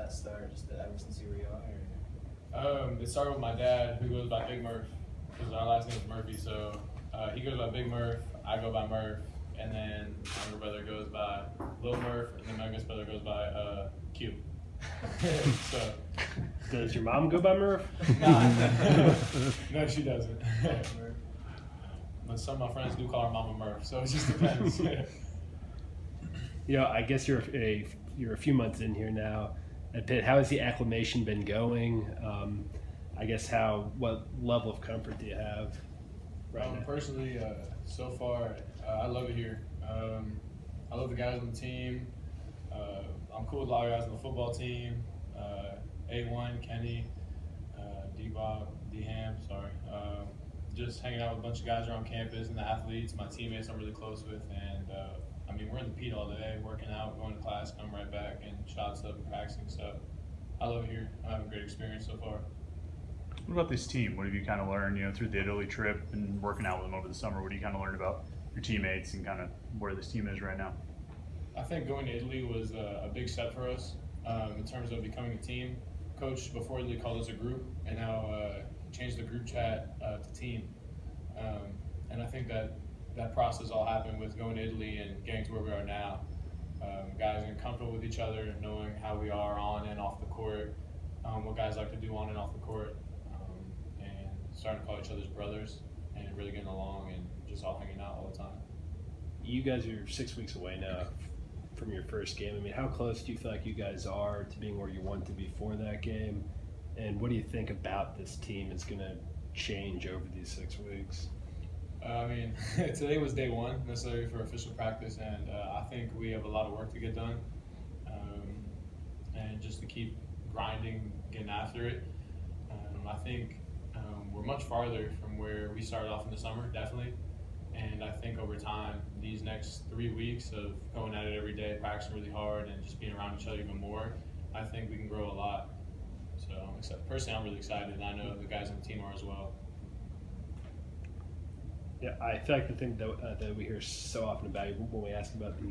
that start? Just ever since you were young? It started with my dad, who goes by Big Murph, because our last name is Murphy. So he goes by Big Murph, I go by Murph, and then my younger brother goes by Lil Murph, and then my youngest brother goes by Q. So, does your mom go by Murph? Nah. No, she doesn't. But some of my friends do call her Mama Murph, so it just depends. I guess you're a few months in here now at Pitt. How has the acclimation been going? I guess what level of comfort do you have right now? Personally, so far, I love it here. I love the guys on the team. I'm cool with a lot of guys on the football team. A1, Kenny, D-Bob, D-Ham, sorry. Just hanging out with a bunch of guys around campus and the athletes, my teammates I'm really close with. And we're in the Pete all day, working out, going to class, coming right back, and shots up and practicing. So I love it here. I'm having a great experience so far. What about this team? What have you kind of learned, through the Italy trip and working out with them over the summer? What do you kind of learn about your teammates and kind of where this team is right now? I think going to Italy was a big step for us in terms of becoming a team. Coach before Italy called us a group, and now changed the group chat to team. And I think that process all happened with going to Italy and getting to where we are now. Guys getting comfortable with each other, knowing how we are on and off the court, what guys like to do on and off the court, and starting to call each other's brothers and really getting along and just all hanging out all the time. You guys are 6 weeks away now from your first game. How close do you feel like you guys are to being where you want to be for that game? And what do you think about this team is going to change over these 6 weeks? Today was day one necessarily for official practice, and I think we have a lot of work to get done, and just to keep grinding, getting after it. I think we're much farther from where we started off in the summer, definitely. And I think over time, these next 3 weeks of going at it every day, practicing really hard, and just being around each other even more, I think we can grow a lot. So personally, I'm really excited, and I know the guys on the team are as well. Yeah, I feel like the thing that we hear so often about you when we ask about the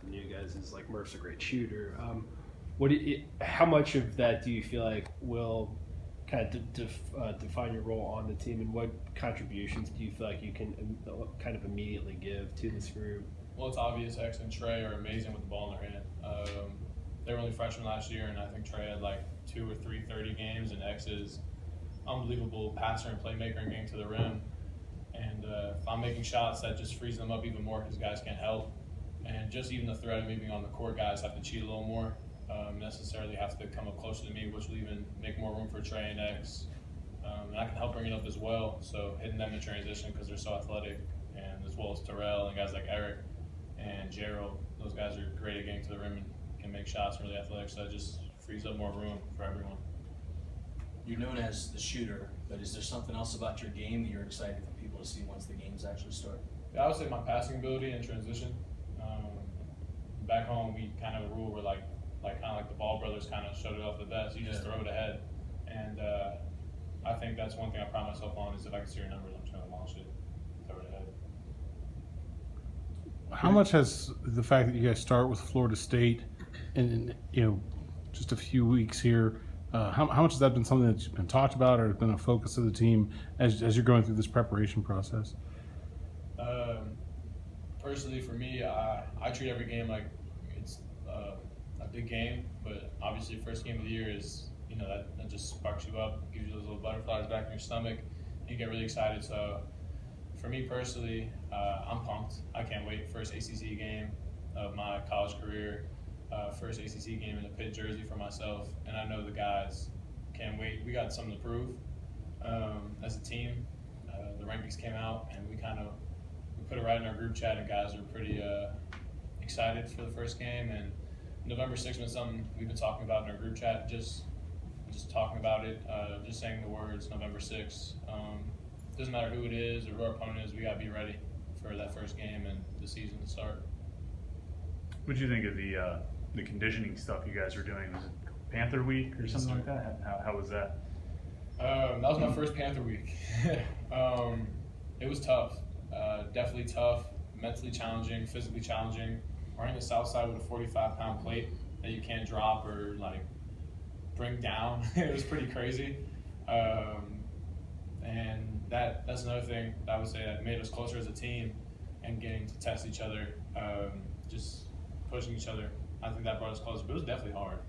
new guys is like Murph's a great shooter. How much of that do you feel like will kind of define your role on the team, and what contributions do you feel like you can kind of immediately give to this group? Well, it's obvious X and Trey are amazing with the ball in their hand. They were only freshmen last year, and I think Trey had like 2 or 3 30 games, and X is unbelievable passer and playmaker and getting to the rim. And if I'm making shots, that just frees them up even more because guys can't help. And just even the threat of me being on the court, guys have to cheat a little more. Necessarily have to come up closer to me, which will even make more room for Trey and X. And I can help bring it up as well. So hitting them in transition because they're so athletic, and as well as Terrell and guys like Eric and Gerald. Those guys are great at getting to the rim and can make shots, really athletic. So that just frees up more room for everyone. You're known as the shooter, but is there something else about your game that you're excited for people to see once the games actually start? Yeah, I would say my passing ability and transition. Back home, we kind of have a rule where like the Ball brothers kind of showed it off the best. You just throw it ahead, and I think that's one thing I pride myself on is if I can see your numbers, I'm just going to launch it, throw it ahead. How much has the fact that you guys start with Florida State and just a few weeks here? How much has that been something that's been talked about or been a focus of the team as you're going through this preparation process? Personally, for me, I treat every game like it's a big game, but obviously first game of the year is, that just sparks you up, gives you those little butterflies back in your stomach, and you get really excited. So for me personally, I'm pumped. I can't wait. First ACC game of my college career. First ACC game in a Pitt jersey for myself, and I know the guys can't wait. We got something to prove as a team. The rankings came out, and we put it right in our group chat, and guys are pretty excited for the first game. And November 6th was something we've been talking about in our group chat, just talking about it, just saying the words November 6th. Doesn't matter who it is or who our opponent is, we got to be ready for that first game and the season to start. What did you think of the conditioning stuff you guys were doing? Was it Panther Week or something like that? How was that? That was my first Panther Week. It was tough, definitely tough, mentally challenging, physically challenging. We're on the south side with a 45-pound plate, that you can't drop or like bring down. It was pretty crazy. And that's another thing that I would say that made us closer as a team and getting to test each other, just pushing each other. I think that brought us closer, but it was definitely hard.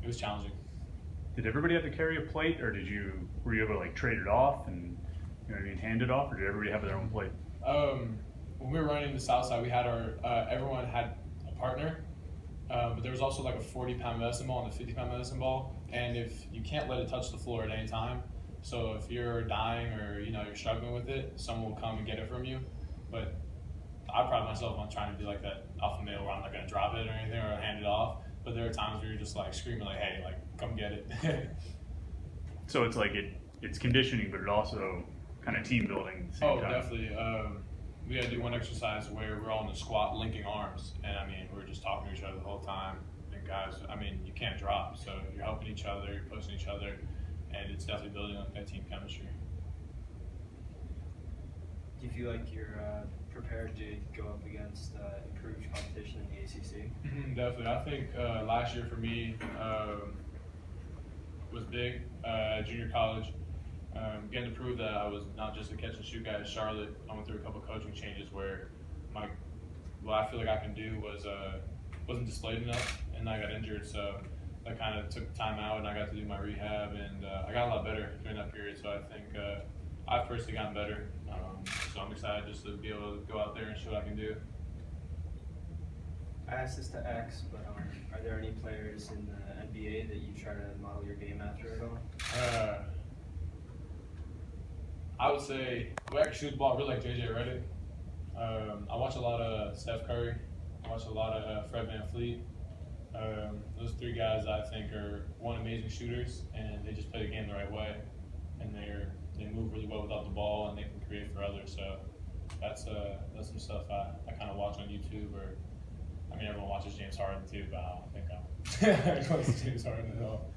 It was challenging. Did everybody have to carry a plate, or were you able to like trade it off and hand it off, or did everybody have their own plate? When we were running the south side, we had everyone had a partner, but there was also like a 40-pound medicine ball and a 50-pound medicine ball, and if you can't let it touch the floor at any time, so if you're dying or you're struggling with it, someone will come and get it from you. But I pride myself on trying to be like that alpha male where I'm not gonna drop it or anything or hand it off. But there are times where you're just like screaming like, "Hey, like come get it." So it's like it's conditioning, but it also kind of team building at the same time. Definitely. We had to do one exercise where we're all in the squat linking arms, and I mean we're just talking to each other the whole time. And guys, I mean you can't drop, so you're helping each other, you're pushing each other, and it's definitely building up that team chemistry. Do you feel like you're prepared to go up against improved competition in the ACC? Definitely. I think last year for me was big at junior college. Getting to prove that I was not just a catch and shoot guy at Charlotte. I went through a couple coaching changes where what I feel like I can do wasn't displayed enough, and I got injured. So I kind of took time out, and I got to do my rehab, and I got a lot better during that period. So I think I've personally gotten better. So I'm excited just to be able to go out there and show what I can do. I asked this to X, but are there any players in the NBA that you try to model your game after at all? I would say the way I can shoot the ball, I really like JJ Redick. I watch a lot of Steph Curry. I watch a lot of Fred VanVleet. Those three guys I think are amazing shooters, and they just play the game the right way, and they move really well without the ball, and they can create for others. So that's some stuff I kind of watch on YouTube. Or I mean, everyone watches James Harden too, but I don't think I'm close to James Harden at all.